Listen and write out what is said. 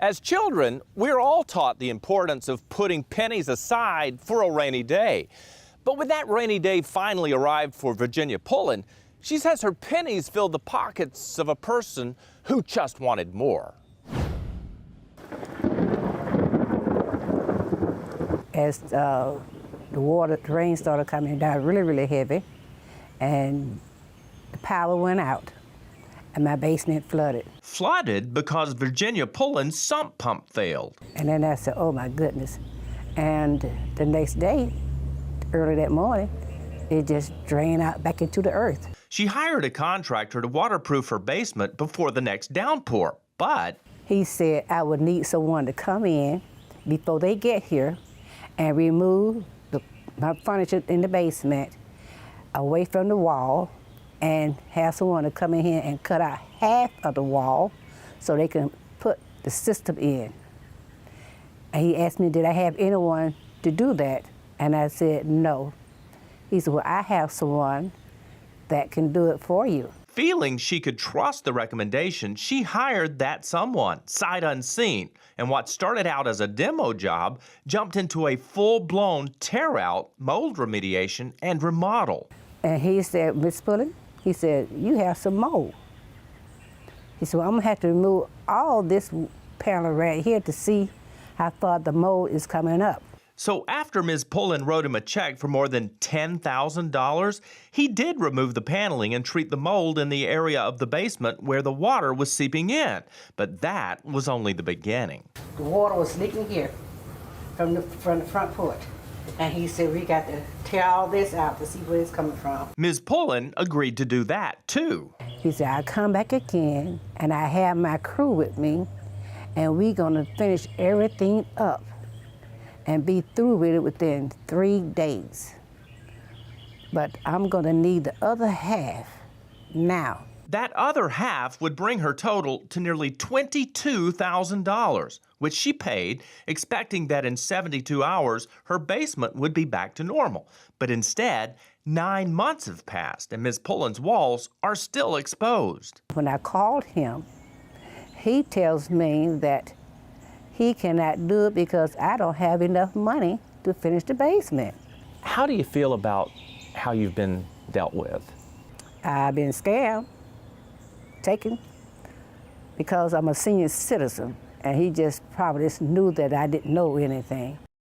As children, we're all taught the importance of putting pennies aside for a rainy day. But when that rainy day finally arrived for Virginia Pullen, she says her pennies filled the pockets of a person who just wanted more. As the rain started coming down really heavy, and the power went out, and my basement flooded. Flooded because Virginia Pullen's sump pump failed. And then I said, oh my goodness. And the next day, early that morning, it just drained out back into the earth. She hired a contractor to waterproof her basement before the next downpour, but he said I would need someone to come in before they get here and remove my furniture in the basement away from the wall and have someone to come in here and cut out half of the wall so they can put the system in. And he asked me, did I have anyone to do that? And I said, no. He said, well, I have someone that can do it for you. Feeling she could trust the recommendation, she hired that someone, sight unseen. And what started out as a demo job jumped into a full-blown tear-out, mold remediation, and remodel. And he said, Miss Pullen, he said, you have some mold. He said, well, I'm gonna have to remove all this panel right here to see how far the mold is coming up. So after Ms. Pullen wrote him a check for more than $10,000, he did remove the paneling and treat the mold in the area of the basement where the water was seeping in. But that was only the beginning. The water was leaking here from the front porch. And he said, we got to tear all this out to see where it's coming from. Ms. Pullen agreed to do that, too. He said, I'll come back again, and I have my crew with me, and we're gonna finish everything up and be through with it within 3 days. But I'm gonna need the other half now. That other half would bring her total to nearly $22,000, which she paid, expecting that in 72 hours, her basement would be back to normal. But instead, 9 months have passed, and Ms. Pullen's walls are still exposed. When I called him, he tells me that he cannot do it because I don't have enough money to finish the basement. How do you feel about how you've been dealt with? I've been scammed, taken, because I'm a senior citizen, and he just probably just knew that I didn't know anything.